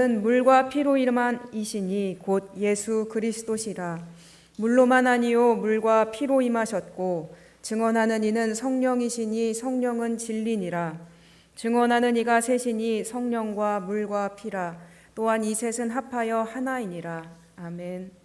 이는 물과 피로 임하시니 곧 예수 그리스도시라. 물로만 아니요 물과 피로 임하셨고 증언하는 이는 성령이시니 성령은 진리니라. 증언하는 이가 셋이니 성령과 물과 피라. 또한 이 셋은 합하여 하나이니라. 아멘.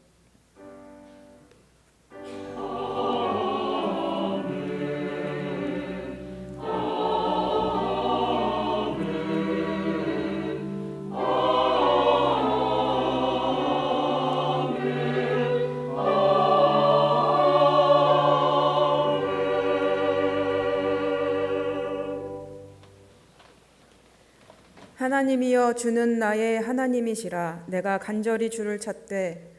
하나님이여 주는 나의 하나님이시라. 내가 간절히 주를 찾되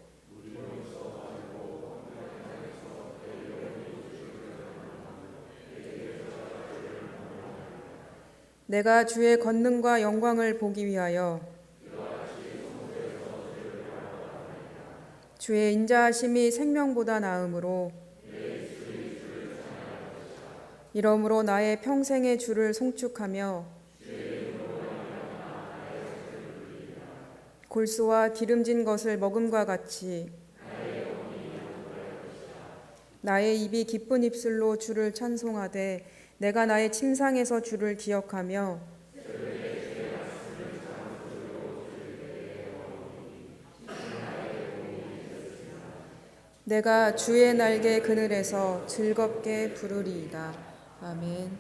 내가 주의 권능과 영광을 보기 위하여 주의 인자하심이 생명보다 나음으로 이러므로 나의 평생의 주를 송축하며 골수와 기름진 것을 먹음과 같이 나의 입이 기쁜 입술로 주를 찬송하되 내가 나의 침상에서 주를 기억하며 내가 주의 날개 그늘에서 즐겁게 부르리이다. 아멘.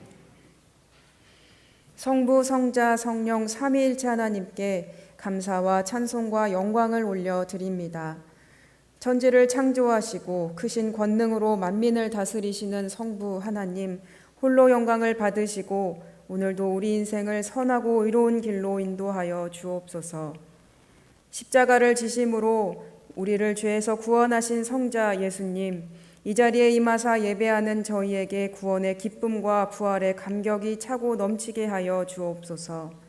성부, 성자, 성령 삼위일체 하나님께 감사와 찬송과 영광을 올려드립니다. 천지를 창조하시고 크신 권능으로 만민을 다스리시는 성부 하나님, 홀로 영광을 받으시고 오늘도 우리 인생을 선하고 의로운 길로 인도하여 주옵소서. 십자가를 지심으로 우리를 죄에서 구원하신 성자 예수님, 이 자리에 임하사 예배하는 저희에게 구원의 기쁨과 부활의 감격이 차고 넘치게 하여 주옵소서.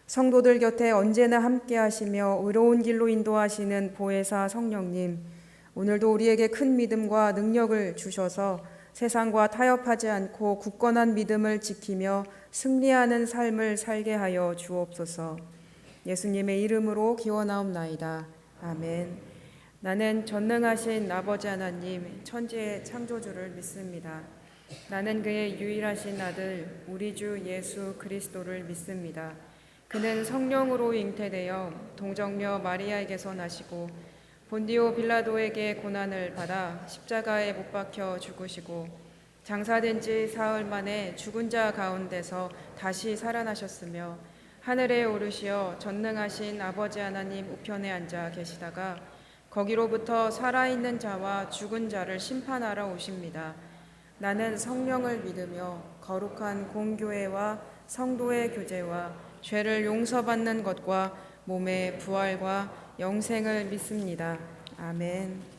성도들 곁에 언제나 함께 하시며 의로운 길로 인도하시는 보혜사 성령님, 오늘도 우리에게 큰 믿음과 능력을 주셔서 세상과 타협하지 않고 굳건한 믿음을 지키며 승리하는 삶을 살게 하여 주옵소서. 예수님의 이름으로 기원하옵나이다. 아멘. 나는 전능하신 아버지 하나님, 천지의 창조주를 믿습니다. 나는 그의 유일하신 아들, 우리 주 예수 그리스도를 믿습니다. 그는 성령으로 잉태되어 동정녀 마리아에게서 나시고 본디오 빌라도에게 고난을 받아 십자가에 못 박혀 죽으시고 장사된 지 사흘 만에 죽은 자 가운데서 다시 살아나셨으며 하늘에 오르시어 전능하신 아버지 하나님 우편에 앉아 계시다가 거기로부터 살아있는 자와 죽은 자를 심판하러 오십니다. 나는 성령을 믿으며 거룩한 공교회와 성도의 교제와 죄를 용서받는 것과 몸의 부활과 영생을 믿습니다. 아멘.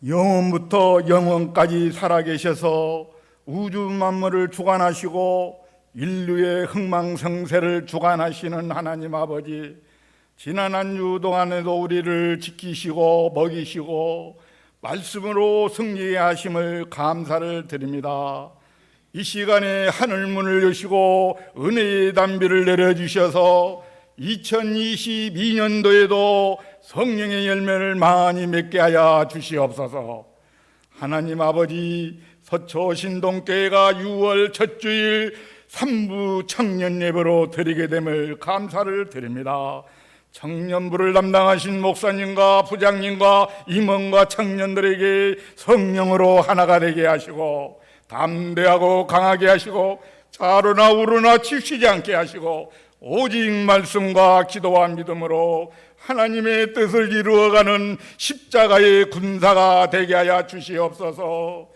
영원부터 영원까지 살아계셔서 우주 만물을 주관하시고 인류의 흥망성쇠를 주관하시는 하나님 아버지, 지난 한 주 동안에도 우리를 지키시고 먹이시고 말씀으로 승리케 하심을 감사를 드립니다. 이 시간에 하늘문을 여시고 은혜의 단비를 내려주셔서 2022년도에도 성령의 열매를 많이 맺게 하여 주시옵소서. 하나님 아버지, 서초 신동교회가 6월 첫 주일 3부 청년 예배로 드리게 됨을 감사를 드립니다. 청년부를 담당하신 목사님과 부장님과 임원과 청년들에게 성령으로 하나가 되게 하시고 담대하고 강하게 하시고 자로나 우로나 치우치지 않게 하시고 오직 말씀과 기도와 믿음으로 하나님의 뜻을 이루어가는 십자가의 군사가 되게 하여 주시옵소서.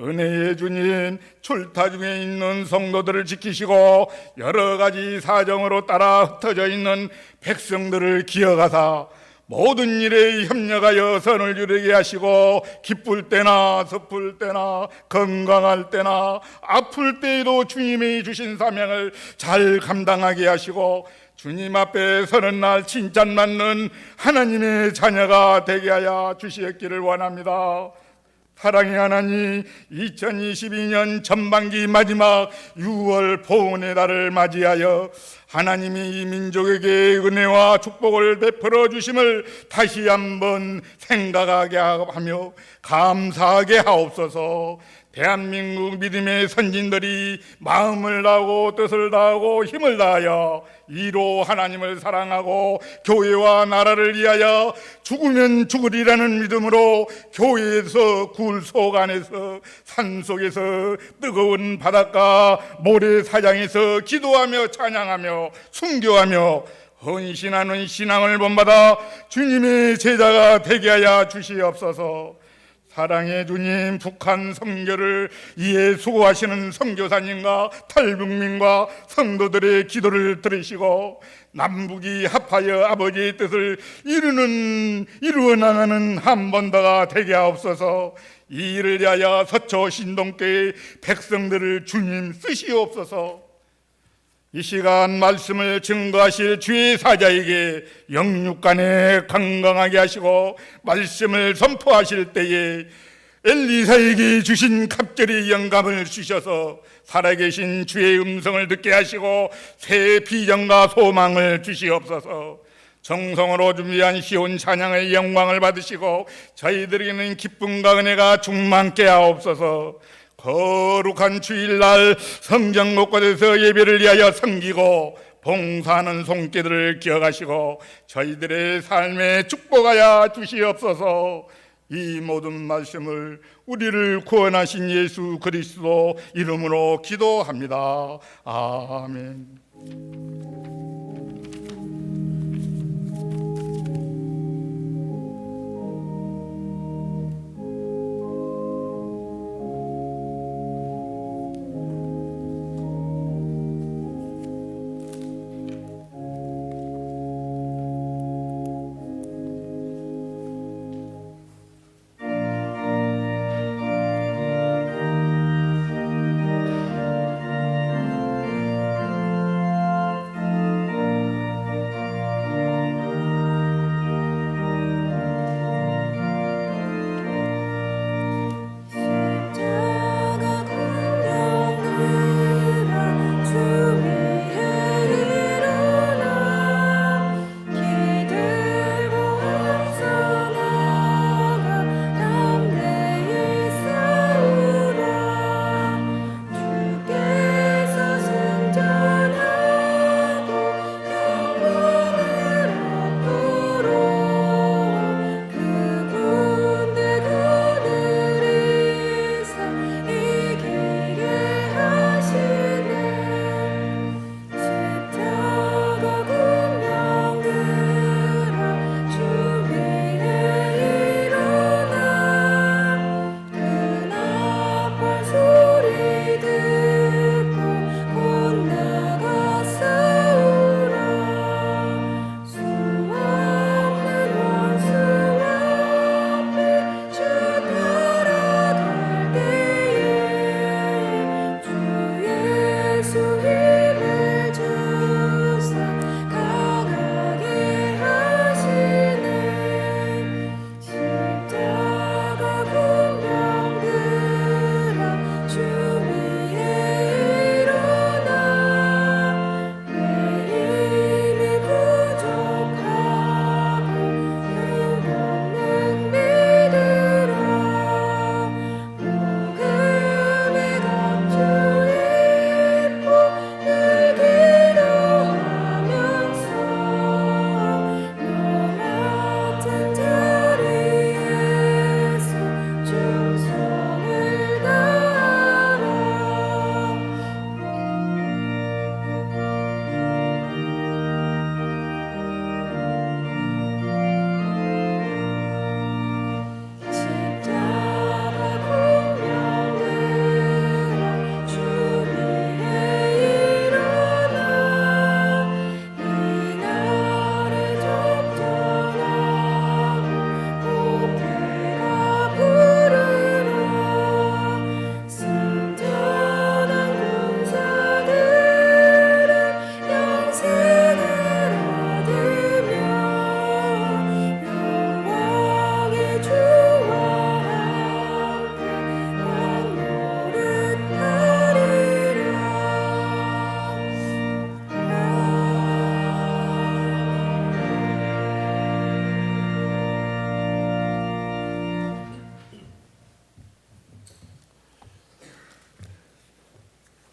은혜의 주님, 출타 중에 있는 성도들을 지키시고 여러 가지 사정으로 따라 흩어져 있는 백성들을 기억하사 모든 일에 협력하여 선을 이루게 하시고 기쁠 때나 슬플 때나 건강할 때나 아플 때에도 주님이 주신 사명을 잘 감당하게 하시고 주님 앞에 서는 날 칭찬받는 하나님의 자녀가 되게 하여 주시기를 원합니다. 사랑의 하나님, 2022년 전반기 마지막 6월 보훈의 달을 맞이하여 하나님이 이 민족에게 은혜와 축복을 베풀어 주심을 다시 한번 생각하게 하며 감사하게 하옵소서. 대한민국 믿음의 선진들이 마음을 다하고 뜻을 다하고 힘을 다하여 이로 하나님을 사랑하고 교회와 나라를 위하여 죽으면 죽으리라는 믿음으로 교회에서 굴속 안에서 산속에서 뜨거운 바닷가 모래사장에서 기도하며 찬양하며 순교하며 헌신하는 신앙을 본받아 주님의 제자가 되게 하여 주시옵소서. 사랑의 주님, 북한 선교를 위해 수고하시는 선교사님과 탈북민과 성도들의 기도를 들으시고 남북이 합하여 아버지의 뜻을 이루어 나가는 한번더가 되게 하옵소서. 이 일을 위하여 서초 신동교회 백성들을 주님 쓰시옵소서. 이 시간 말씀을 증거하실 주의 사자에게 영육간에 건강하게 하시고 말씀을 선포하실 때에 엘리사에게 주신 갑절의 영감을 주셔서 살아계신 주의 음성을 듣게 하시고 새 비전과 소망을 주시옵소서. 정성으로 준비한 시온 찬양의 영광을 받으시고 저희들에게는 기쁨과 은혜가 충만케 하옵소서. 거룩한 주일날 성전 곳곳에서 예배를 위하여 섬기고 봉사하는 손길들을 기억하시고 저희들의 삶에 축복하여 주시옵소서. 이 모든 말씀을 우리를 구원하신 예수 그리스도 이름으로 기도합니다. 아멘.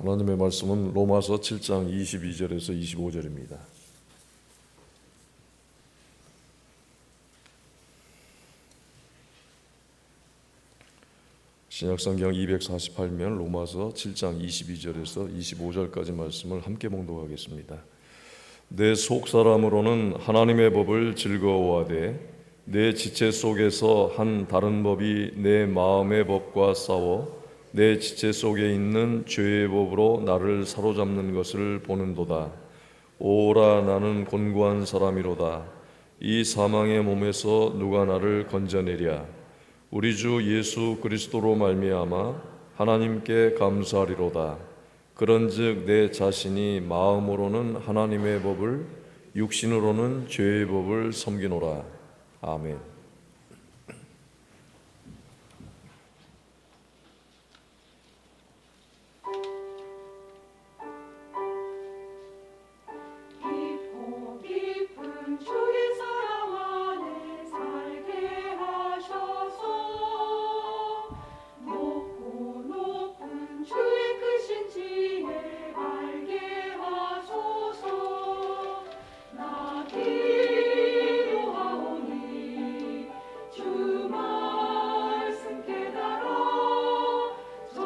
하나님의 말씀은 로마서 7장 22절에서 25절입니다. 신약성경 248면 로마서 7장 22절에서 25절까지 말씀을 함께 봉독하겠습니다. 내 속사람으로는 하나님의 법을 즐거워하되 내 지체 속에서 한 다른 법이 내 마음의 법과 싸워 내 지체 속에 있는 죄의 법으로 나를 사로잡는 것을 보는도다. 오라, 나는 곤고한 사람이로다. 이 사망의 몸에서 누가 나를 건져내랴. 우리 주 예수 그리스도로 말미암아 하나님께 감사하리로다. 그런즉 내 자신이 마음으로는 하나님의 법을, 육신으로는 죄의 법을 섬기노라. 아멘. 깊고 깊은 주의 사랑 안에 살게 하셔서 높고 높은 주의 크신 지혜 알게 하소서. 나 기도하오니 주 말씀 깨달아 저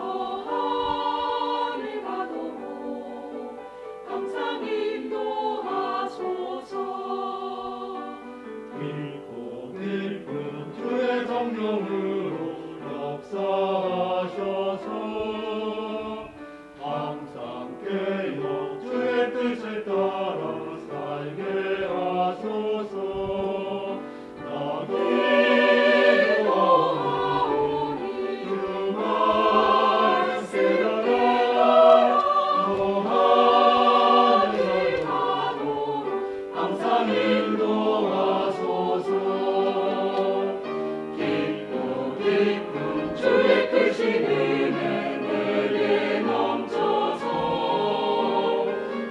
하늘 가도록 항상 인도하소서. 깊고 깊은 주의 성령으로 역사하셔서 항상 깨어 주의 뜻을 따라 살게 하소서. 나 기도하오니 주 말씀 깨달아 저 하늘 가도록 항상 인도하소서. 깊고 깊은 주의 크신 은혜 내게 넘쳐서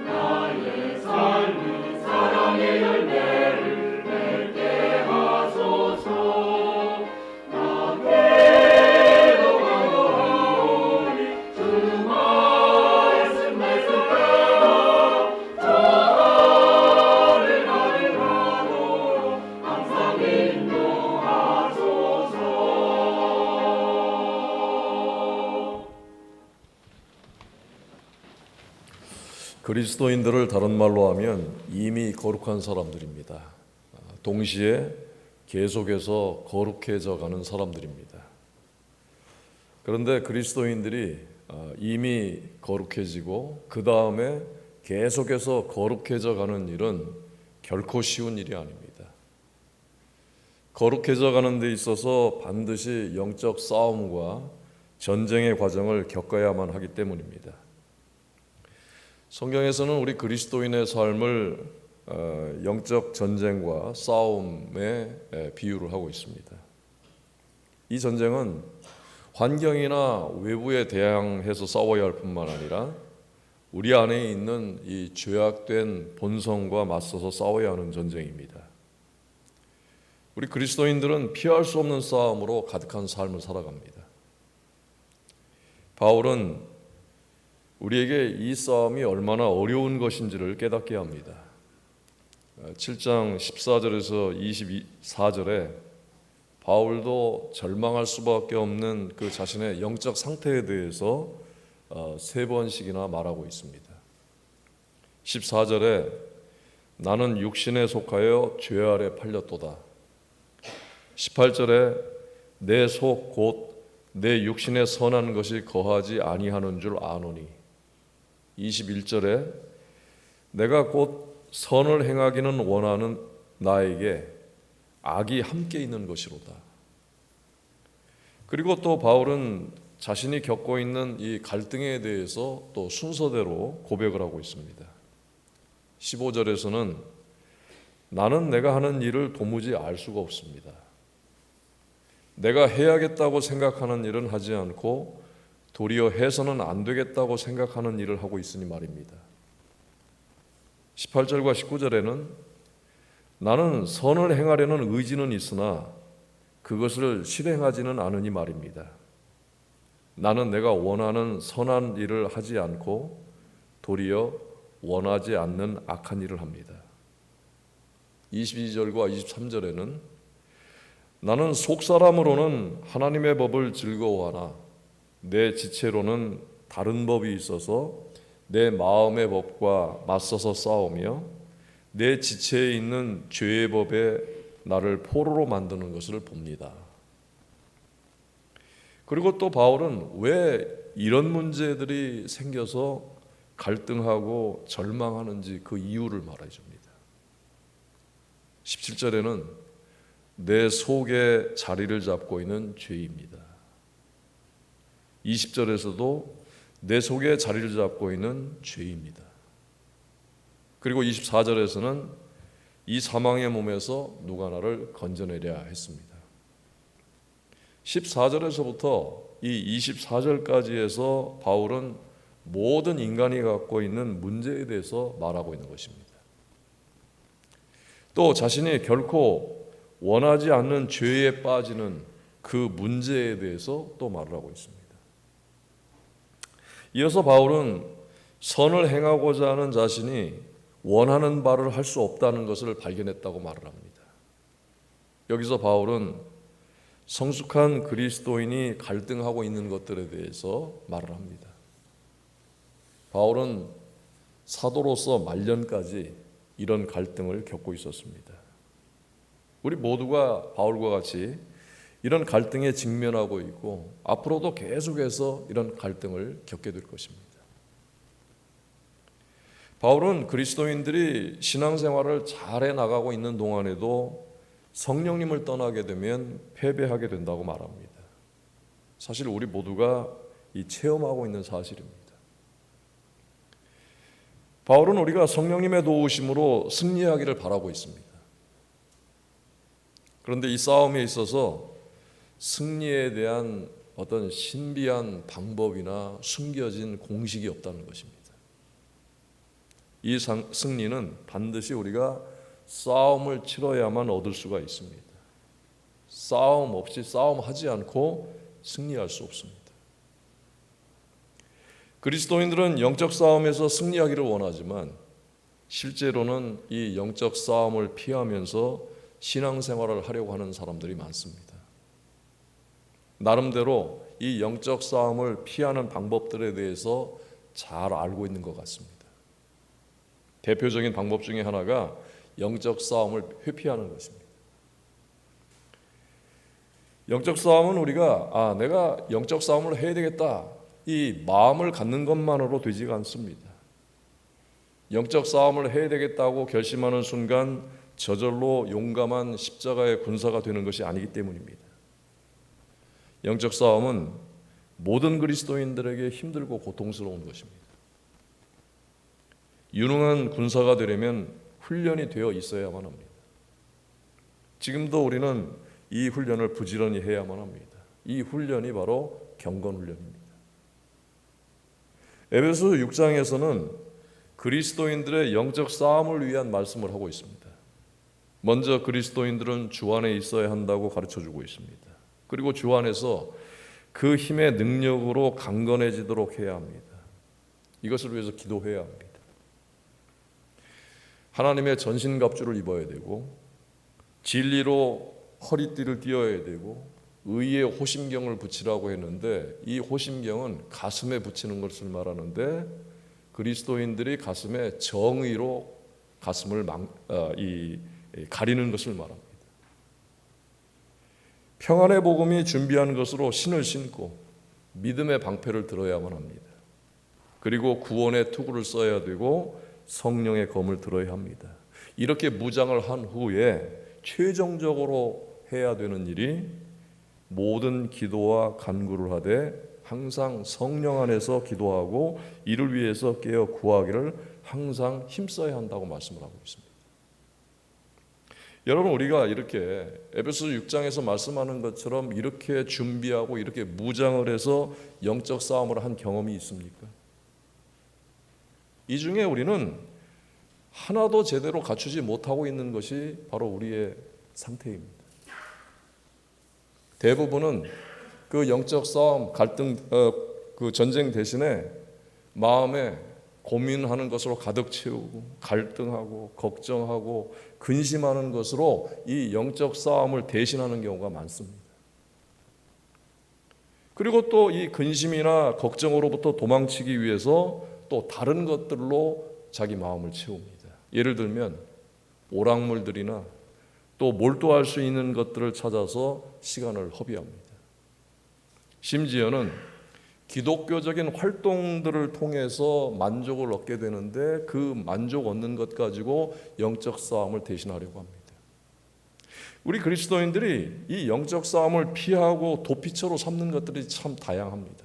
나의 삶이 사랑의 열매를 맺게 하소서. 나 기도하오니 주 말씀 따라 저 하늘 가도록 항상 인도하소서. 그리스도인들을 다른 말로 하면 이미 거룩한 사람들입니다. 동시에 계속해서 거룩해져 가는 사람들입니다. 그런데 그리스도인들이 이미 거룩해지고 그 다음에 계속해서 거룩해져 가는 일은 결코 쉬운 일이 아닙니다. 거룩해져 가는 데 있어서 반드시 영적 싸움과 전쟁의 과정을 겪어야만 하기 때문입니다. 성경에서는 우리 그리스도인의 삶을 영적 전쟁과 싸움에 비유를 하고 있습니다. 이 전쟁은 환경이나 외부에 대항해서 싸워야 할 뿐만 아니라 우리 안에 있는 이 죄악된 본성과 맞서서 싸워야 하는 전쟁입니다. 우리 그리스도인들은 피할 수 없는 싸움으로 가득한 삶을 살아갑니다. 바울은 우리에게 이 싸움이 얼마나 어려운 것인지를 깨닫게 합니다. 7장 14절에서 24절에 바울도 절망할 수밖에 없는 그 자신의 영적 상태에 대해서 3번씩이나 말하고 있습니다. 14절에 나는 육신에 속하여 죄 아래 팔렸도다. 18절에 내 속 곧 내 육신에 선한 것이 거하지 아니하는 줄 아노니. 21절에 내가 곧 선을 행하기는 원하는 나에게 악이 함께 있는 것이로다. 그리고 또 바울은 자신이 겪고 있는 이 갈등에 대해서 또 순서대로 고백을 하고 있습니다. 15절에서는 나는 내가 하는 일을 도무지 알 수가 없습니다. 내가 해야겠다고 생각하는 일은 하지 않고 도리어 해서는 안 되겠다고 생각하는 일을 하고 있으니 말입니다. 18절과 19절에는 나는 선을 행하려는 의지는 있으나 그것을 실행하지는 않으니 말입니다. 나는 내가 원하는 선한 일을 하지 않고 도리어 원하지 않는 악한 일을 합니다. 22절과 23절에는 나는 속사람으로는 하나님의 법을 즐거워하나 내 지체로는 다른 법이 있어서 내 마음의 법과 맞서서 싸우며 내 지체에 있는 죄의 법에 나를 포로로 만드는 것을 봅니다. 그리고 또 바울은 왜 이런 문제들이 생겨서 갈등하고 절망하는지 그 이유를 말해 줍니다. 17절에는 내 속에 자리를 잡고 있는 죄입니다. 20절에서도 내 속에 자리를 잡고 있는 죄입니다. 그리고 24절에서는 이 사망의 몸에서 누가 나를 건져내랴 했습니다. 14절에서부터 이 24절까지에서 바울은 모든 인간이 갖고 있는 문제에 대해서 말하고 있는 것입니다. 또 자신이 결코 원하지 않는 죄에 빠지는 그 문제에 대해서 또 말을 하고 있습니다. 이어서 바울은 선을 행하고자 하는 자신이 원하는 바를 할 수 없다는 것을 발견했다고 말을 합니다. 여기서 바울은 성숙한 그리스도인이 갈등하고 있는 것들에 대해서 말을 합니다. 바울은 사도로서 말년까지 이런 갈등을 겪고 있었습니다. 우리 모두가 바울과 같이 이런 갈등에 직면하고 있고 앞으로도 계속해서 이런 갈등을 겪게 될 것입니다. 바울은 그리스도인들이 신앙생활을 잘해 나가고 있는 동안에도 성령님을 떠나게 되면 패배하게 된다고 말합니다. 사실 우리 모두가 이 체험하고 있는 사실입니다. 바울은 우리가 성령님의 도우심으로 승리하기를 바라고 있습니다. 그런데 이 싸움에 있어서 승리에 대한 어떤 신비한 방법이나 숨겨진 공식이 없다는 것입니다. 이 승리는 반드시 우리가 싸움을 치러야만 얻을 수가 있습니다. 싸움 없이 싸움하지 않고 승리할 수 없습니다. 그리스도인들은 영적 싸움에서 승리하기를 원하지만 실제로는 이 영적 싸움을 피하면서 신앙생활을 하려고 하는 사람들이 많습니다. 나름대로 이 영적 싸움을 피하는 방법들에 대해서 잘 알고 있는 것 같습니다. 대표적인 방법 중에 하나가 영적 싸움을 회피하는 것입니다. 영적 싸움은 우리가 내가 영적 싸움을 해야 되겠다 이 마음을 갖는 것만으로 되지가 않습니다. 영적 싸움을 해야 되겠다고 결심하는 순간 저절로 용감한 십자가의 군사가 되는 것이 아니기 때문입니다. 영적 싸움은 모든 그리스도인들에게 힘들고 고통스러운 것입니다. 유능한 군사가 되려면 훈련이 되어 있어야만 합니다. 지금도 우리는 이 훈련을 부지런히 해야만 합니다. 이 훈련이 바로 경건훈련입니다. 에베소 6장에서는 그리스도인들의 영적 싸움을 위한 말씀을 하고 있습니다. 먼저 그리스도인들은 주 안에 있어야 한다고 가르쳐주고 있습니다. 그리고 주 안에서 그 힘의 능력으로 강건해지도록 해야 합니다. 이것을 위해서 기도해야 합니다. 하나님의 전신갑주를 입어야 되고 진리로 허리띠를 띄어야 되고 의의 호심경을 붙이라고 했는데 이 호심경은 가슴에 붙이는 것을 말하는데 그리스도인들이 가슴에 정의로 가슴을 가리는 것을 말합니다. 평안의 복음이 준비한 것으로 신을 신고 믿음의 방패를 들어야만 합니다. 그리고 구원의 투구를 써야 되고 성령의 검을 들어야 합니다. 이렇게 무장을 한 후에 최종적으로 해야 되는 일이 모든 기도와 간구를 하되 항상 성령 안에서 기도하고 이를 위해서 깨어 구하기를 항상 힘써야 한다고 말씀을 하고 있습니다. 여러분, 우리가 이렇게 에베소 6장에서 말씀하는 것처럼 이렇게 준비하고 이렇게 무장을 해서 영적 싸움을 한 경험이 있습니까? 이 중에 우리는 하나도 제대로 갖추지 못하고 있는 것이 바로 우리의 상태입니다. 대부분은 그 영적 싸움, 갈등, 그 전쟁 대신에 마음에 고민하는 것으로 가득 채우고 갈등하고 걱정하고 근심하는 것으로 이 영적 싸움을 대신하는 경우가 많습니다. 그리고 또 이 근심이나 걱정으로부터 도망치기 위해서 또 다른 것들로 자기 마음을 채웁니다. 예를 들면 오락물들이나 또 몰두할 수 있는 것들을 찾아서 시간을 허비합니다. 심지어는 기독교적인 활동들을 통해서 만족을 얻게 되는데 그 만족 얻는 것 가지고 영적 싸움을 대신하려고 합니다. 우리 그리스도인들이 이 영적 싸움을 피하고 도피처로 삼는 것들이 참 다양합니다.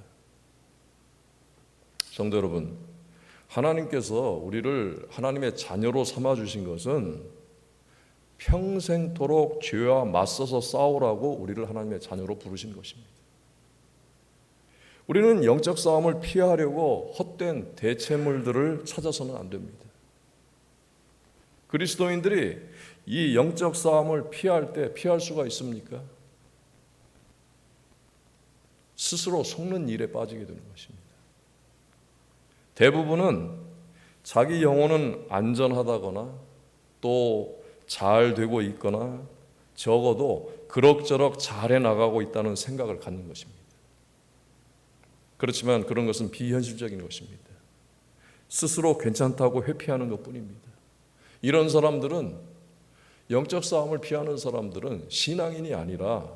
성도 여러분, 하나님께서 우리를 하나님의 자녀로 삼아주신 것은 평생토록 죄와 맞서서 싸우라고 우리를 하나님의 자녀로 부르신 것입니다. 우리는 영적 싸움을 피하려고 헛된 대체물들을 찾아서는 안 됩니다. 그리스도인들이 이 영적 싸움을 피할 때 피할 수가 있습니까? 스스로 속는 일에 빠지게 되는 것입니다. 대부분은 자기 영혼은 안전하다거나 또 잘 되고 있거나 적어도 그럭저럭 잘해 나가고 있다는 생각을 갖는 것입니다. 그렇지만 그런 것은 비현실적인 것입니다. 스스로 괜찮다고 회피하는 것뿐입니다. 이런 사람들은, 영적 싸움을 피하는 사람들은 신앙인이 아니라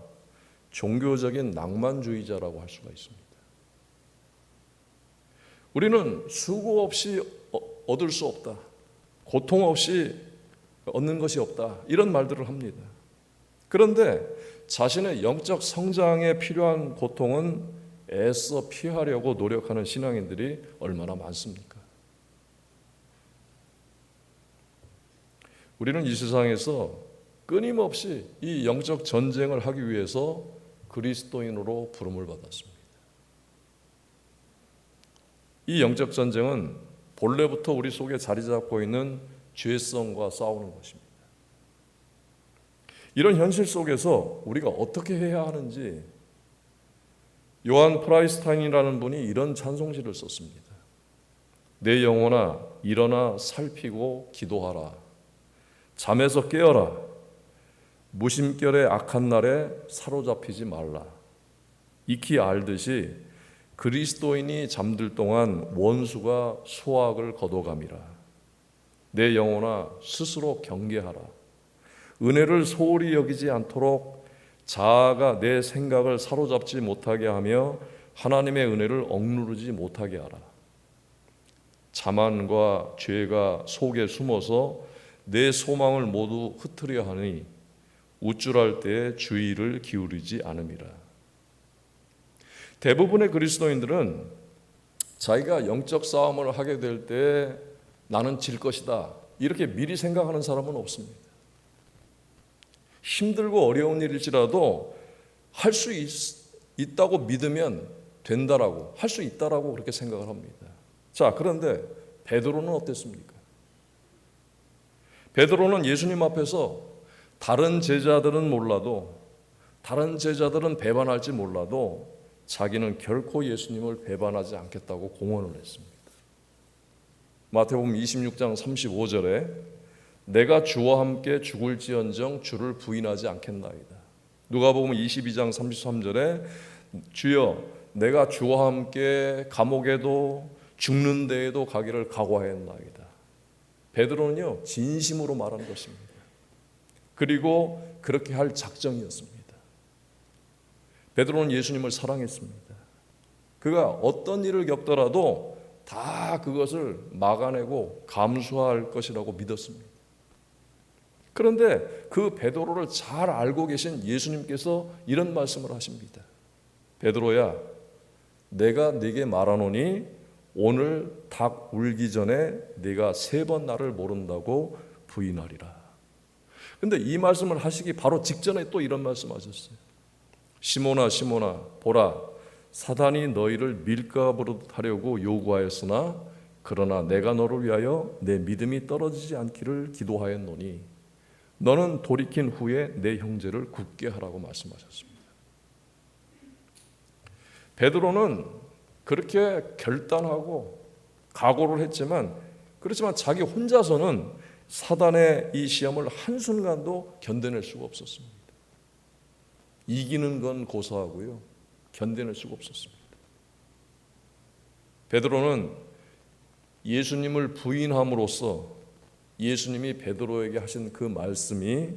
종교적인 낭만주의자라고 할 수가 있습니다. 우리는 수고 없이 얻을 수 없다, 고통 없이 얻는 것이 없다, 이런 말들을 합니다. 그런데 자신의 영적 성장에 필요한 고통은 애써 피하려고 노력하는 신앙인들이 얼마나 많습니까? 우리는 이 세상에서 끊임없이 이 영적 전쟁을 하기 위해서 그리스도인으로 부름을 받았습니다. 이 영적 전쟁은 본래부터 우리 속에 자리 잡고 있는 죄성과 싸우는 것입니다. 이런 현실 속에서 우리가 어떻게 해야 하는지 요한 프라이스타인이라는 분이 이런 찬송시를 썼습니다. 내 영혼아 일어나 살피고 기도하라. 잠에서 깨어라. 무심결의 악한 날에 사로잡히지 말라. 익히 알듯이 그리스도인이 잠들 동안 원수가 소악을 거둬감이라. 내 영혼아 스스로 경계하라. 은혜를 소홀히 여기지 않도록 자아가 내 생각을 사로잡지 못하게 하며 하나님의 은혜를 억누르지 못하게 하라. 자만과 죄가 속에 숨어서 내 소망을 모두 흩트려 하니 우쭐할 때에 주의를 기울이지 않음이라. 대부분의 그리스도인들은 자기가 영적 싸움을 하게 될 때 나는 질 것이다, 이렇게 미리 생각하는 사람은 없습니다. 힘들고 어려운 일일지라도 할 수 있다고 믿으면 된다라고, 할 수 있다라고 그렇게 생각을 합니다. 자, 그런데 베드로는 어땠습니까? 베드로는 예수님 앞에서 다른 제자들은 몰라도, 다른 제자들은 배반할지 몰라도 자기는 결코 예수님을 배반하지 않겠다고 공언을 했습니다. 마태복음 26장 35절에 내가 주와 함께 죽을지언정 주를 부인하지 않겠나이다. 누가복음 22장 33절에 주여 내가 주와 함께 감옥에도 죽는 데에도 가기를 각오하였나이다. 베드로는요 진심으로 말한 것입니다. 그리고 그렇게 할 작정이었습니다. 베드로는 예수님을 사랑했습니다. 그가 어떤 일을 겪더라도 다 그것을 막아내고 감수할 것이라고 믿었습니다. 그런데 그 베드로를 잘 알고 계신 예수님께서 이런 말씀을 하십니다. 베드로야, 내가 네게 말하노니 오늘 닭 울기 전에 네가 3번 나를 모른다고 부인하리라. 그런데 이 말씀을 하시기 바로 직전에 또 이런 말씀하셨어요. 시몬아 시몬아 보라, 사단이 너희를 밀가부르듯 하려고 요구하였으나 그러나 내가 너를 위하여 내 믿음이 떨어지지 않기를 기도하였노니 너는 돌이킨 후에 내 형제를 굳게 하라고 말씀하셨습니다. 베드로는 그렇게 결단하고 각오를 했지만 그렇지만 자기 혼자서는 사단의 이 시험을 한순간도 견뎌낼 수가 없었습니다. 이기는 건 고사하고요, 견뎌낼 수가 없었습니다. 베드로는 예수님을 부인함으로써 예수님이 베드로에게 하신 그 말씀이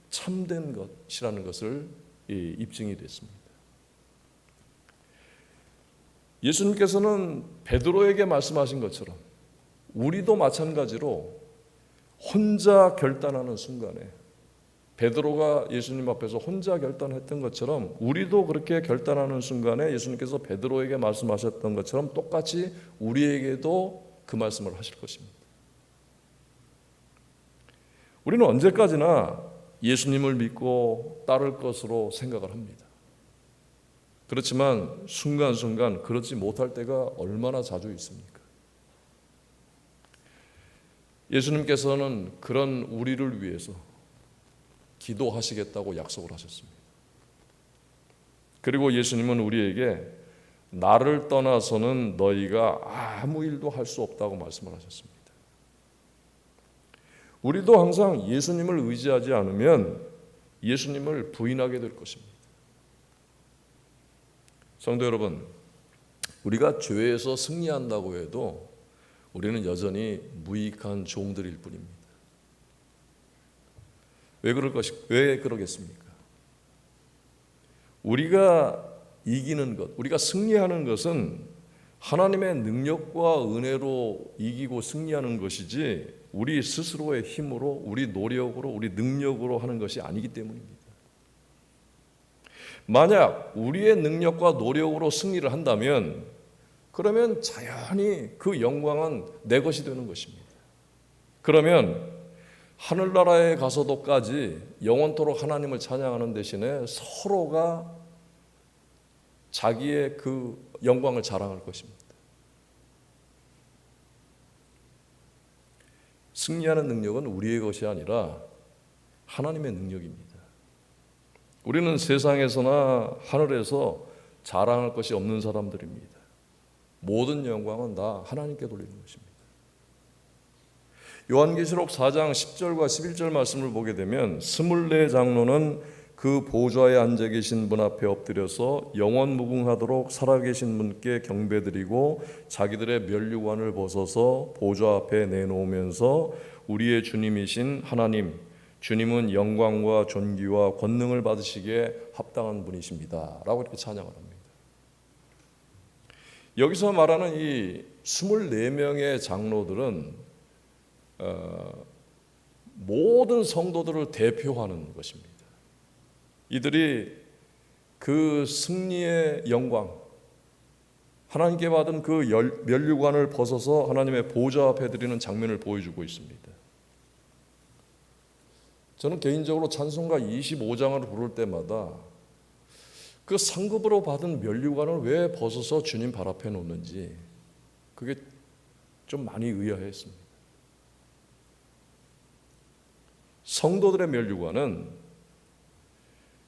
참된 것이라는 것을 입증이 됐습니다. 예수님께서는 베드로에게 말씀하신 것처럼 우리도 마찬가지로 혼자 결단하는 순간에 베드로가 예수님 앞에서 혼자 결단했던 것처럼 우리도 그렇게 결단하는 순간에 예수님께서 베드로에게 말씀하셨던 것처럼 똑같이 우리에게도 그 말씀을 하실 것입니다. 우리는 언제까지나 예수님을 믿고 따를 것으로 생각을 합니다. 그렇지만 순간순간 그렇지 못할 때가 얼마나 자주 있습니까? 예수님께서는 그런 우리를 위해서 기도하시겠다고 약속을 하셨습니다. 그리고 예수님은 우리에게 나를 떠나서는 너희가 아무 일도 할 수 없다고 말씀을 하셨습니다. 우리도 항상 예수님을 의지하지 않으면 예수님을 부인하게 될 것입니다. 성도 여러분, 우리가 죄에서 승리한다고 해도 우리는 여전히 무익한 종들일 뿐입니다. 왜 그러겠습니까? 우리가 이기는 것, 우리가 승리하는 것은 하나님의 능력과 은혜로 이기고 승리하는 것이지 우리 스스로의 힘으로, 우리 노력으로, 우리 능력으로 하는 것이 아니기 때문입니다. 만약 우리의 능력과 노력으로 승리를 한다면 그러면 자연히 그 영광은 내 것이 되는 것입니다. 그러면 하늘나라에 가서도까지 영원토록 하나님을 찬양하는 대신에 서로가 자기의 그 영광을 자랑할 것입니다. 승리하는 능력은 우리의 것이 아니라 하나님의 능력입니다. 우리는 세상에서나 하늘에서 자랑할 것이 없는 사람들입니다. 모든 영광은 다 하나님께 돌리는 것입니다. 요한계시록 4장 10절과 11절 말씀을 보게 되면 24장로는 그 보좌에 앉아 계신 분 앞에 엎드려서 영원 무궁하도록 살아계신 분께 경배드리고 자기들의 면류관을 벗어서 보좌 앞에 내놓으면서 우리의 주님이신 하나님, 주님은 영광과 존귀와 권능을 받으시기에 합당한 분이십니다 라고 이렇게 찬양을 합니다. 여기서 말하는 이 24명의 장로들은 모든 성도들을 대표하는 것입니다. 이들이 그 승리의 영광, 하나님께 받은 그 면류관을 벗어서 하나님의 보좌 앞에 드리는 장면을 보여주고 있습니다. 저는 개인적으로 찬송가 25장을 부를 때마다 그 상급으로 받은 면류관을 왜 벗어서 주님 발 앞에 놓는지 그게 좀 많이 의아했습니다. 성도들의 면류관은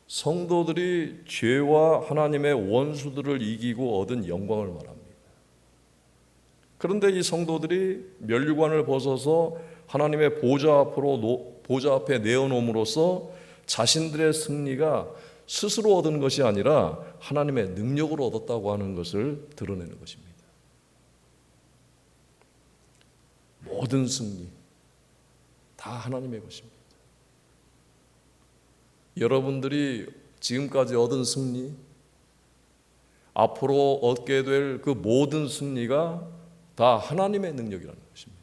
성도들이 죄와 하나님의 원수들을 이기고 얻은 영광을 말합니다. 그런데 이 성도들이 면류관을 벗어서 하나님의 보좌 앞에 내어놓음으로써 자신들의 승리가 스스로 얻은 것이 아니라 하나님의 능력으로 얻었다고 하는 것을 드러내는 것입니다. 모든 승리 다 하나님의 것입니다. 여러분들이 지금까지 얻은 승리, 앞으로 얻게 될 그 모든 승리가 다 하나님의 능력이라는 것입니다.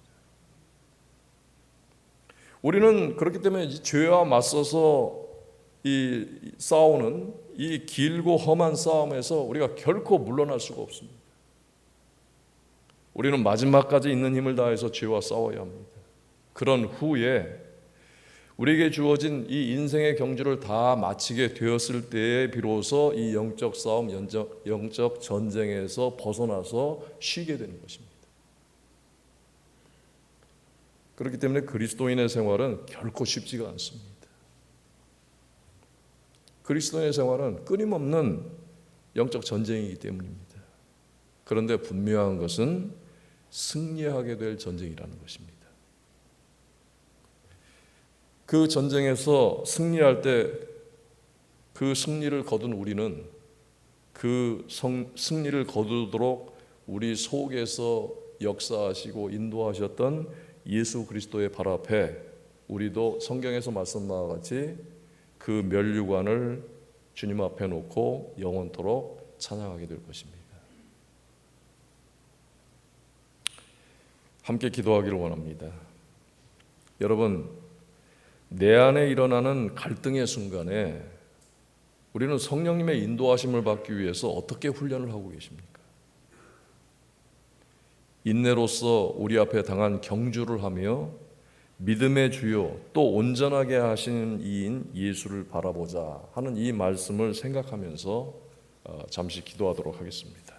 우리는 그렇기 때문에 이 죄와 맞서서 싸우는 이 길고 험한 싸움에서 우리가 결코 물러날 수가 없습니다. 우리는 마지막까지 있는 힘을 다해서 죄와 싸워야 합니다. 그런 후에 우리에게 주어진 이 인생의 경주를 다 마치게 되었을 때에 비로소 이 영적 싸움, 영적 전쟁에서 벗어나서 쉬게 되는 것입니다. 그렇기 때문에 그리스도인의 생활은 결코 쉽지가 않습니다. 그리스도인의 생활은 끊임없는 영적 전쟁이기 때문입니다. 그런데 분명한 것은 승리하게 될 전쟁이라는 것입니다. 그 전쟁에서 승리할 때 그 승리를 거둔 우리는 그 승리를 거두도록 우리 속에서 역사하시고 인도하셨던 예수 그리스도의 발 앞에 우리도 성경에서 말씀 바와 같이 그 면류관을 주님 앞에 놓고 영원토록 찬양하게 될 것입니다. 함께 기도하기를 원합니다. 여러분, 내 안에 일어나는 갈등의 순간에 우리는 성령님의 인도하심을 받기 위해서 어떻게 훈련을 하고 계십니까? 인내로서 우리 앞에 당한 경주를 하며 믿음의 주요 또 온전하게 하시는 이인 예수를 바라보자 하는 이 말씀을 생각하면서 잠시 기도하도록 하겠습니다.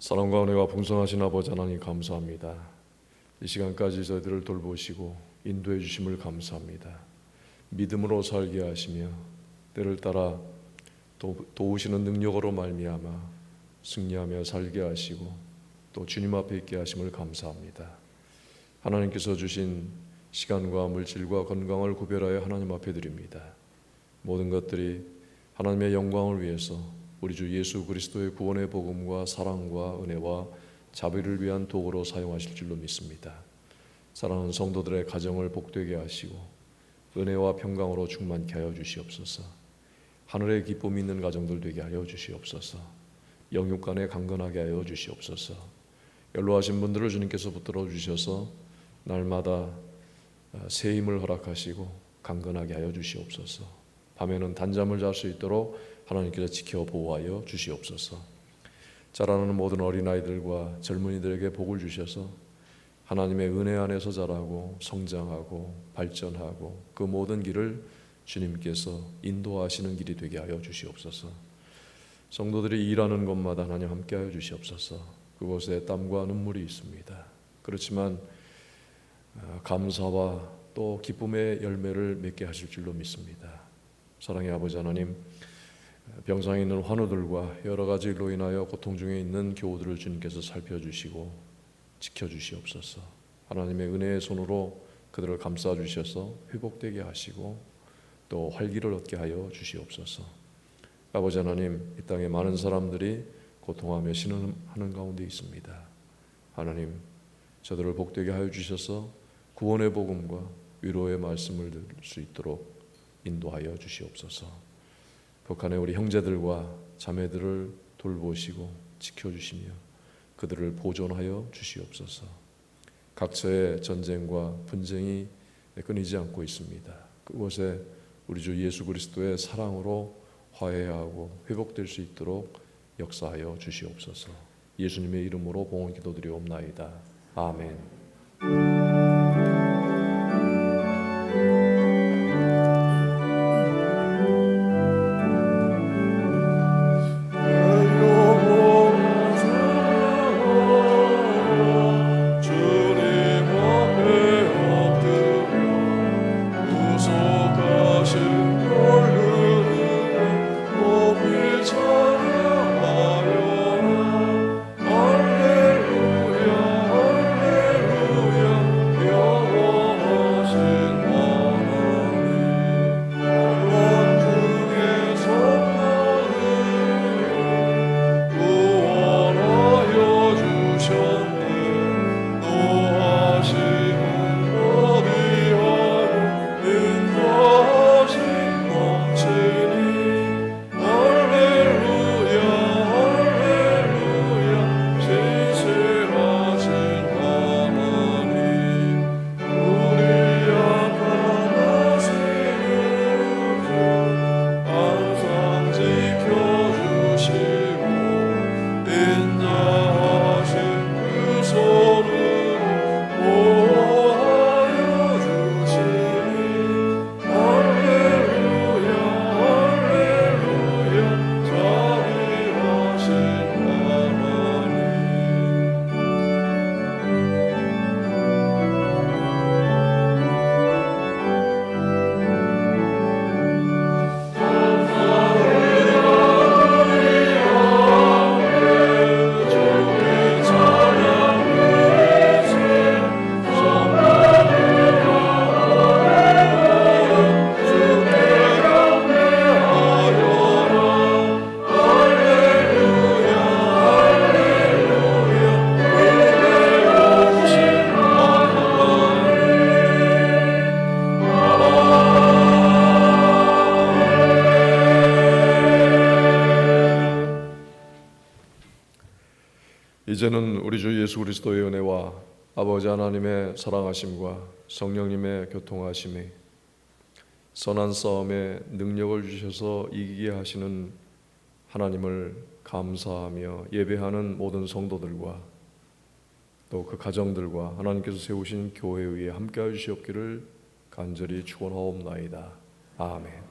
사랑과 은혜가 풍성하신 아버지 하나님 감사합니다. 이 시간까지 저희들을 돌보시고 인도해 주심을 감사합니다. 믿음으로 살게 하시며 때를 따라 도우시는 능력으로 말미암아 승리하며 살게 하시고 또 주님 앞에 있게 하심을 감사합니다. 하나님께서 주신 시간과 물질과 건강을 구별하여 하나님 앞에 드립니다. 모든 것들이 하나님의 영광을 위해서 우리 주 예수 그리스도의 구원의 복음과 사랑과 은혜와 자비를 위한 도구로 사용하실 줄로 믿습니다. 사랑하는 성도들의 가정을 복되게 하시고 은혜와 평강으로 충만케 하여 주시옵소서. 하늘의 기쁨이 있는 가정들 되게 하여 주시옵소서. 영육 간에 강건하게 하여 주시옵소서. 연로하신 분들을 주님께서 붙들어 주셔서 날마다 새 힘을 허락하시고 강건하게 하여 주시옵소서. 밤에는 단잠을 잘 수 있도록 하나님께서 지켜 보호하여 주시옵소서. 자라나는 모든 어린아이들과 젊은이들에게 복을 주셔서 하나님의 은혜 안에서 자라고 성장하고 발전하고 그 모든 길을 주님께서 인도하시는 길이 되게 하여 주시옵소서. 성도들이 일하는 곳마다 하나님 함께 하여 주시옵소서. 그곳에 땀과 눈물이 있습니다. 그렇지만 감사와 또 기쁨의 열매를 맺게 하실 줄로 믿습니다. 사랑의 아버지 하나님, 병상에 있는 환우들과 여러 가지 일로 인하여 고통 중에 있는 교우들을 주님께서 살펴주시고 지켜주시옵소서. 하나님의 은혜의 손으로 그들을 감싸주셔서 회복되게 하시고 또 활기를 얻게 하여 주시옵소서. 아버지 하나님, 이 땅에 많은 사람들이 고통하며 신음하는 가운데 있습니다. 하나님, 저들을 복되게 하여 주셔서 구원의 복음과 위로의 말씀을 들을 수 있도록 인도하여 주시옵소서. 북한의 우리 형제들과 자매들을 돌보시고 지켜주시며 그들을 보존하여 주시옵소서. 각처의 전쟁과 분쟁이 끊이지 않고 있습니다. 그곳에 우리 주 예수 그리스도의 사랑으로 화해하고 회복될 수 있도록 역사하여 주시옵소서. 예수님의 이름으로 봉헌 기도드리옵나이다. 아멘. 이제는 우리 주 예수 그리스도의 은혜와 아버지 하나님의 사랑하심과 성령님의 교통하심이 선한 싸움에 능력을 주셔서 이기게 하시는 하나님을 감사하며 예배하는 모든 성도들과 또 그 가정들과 하나님께서 세우신 교회 위에 함께하여 주시옵기를 간절히 축원하옵나이다. 아멘.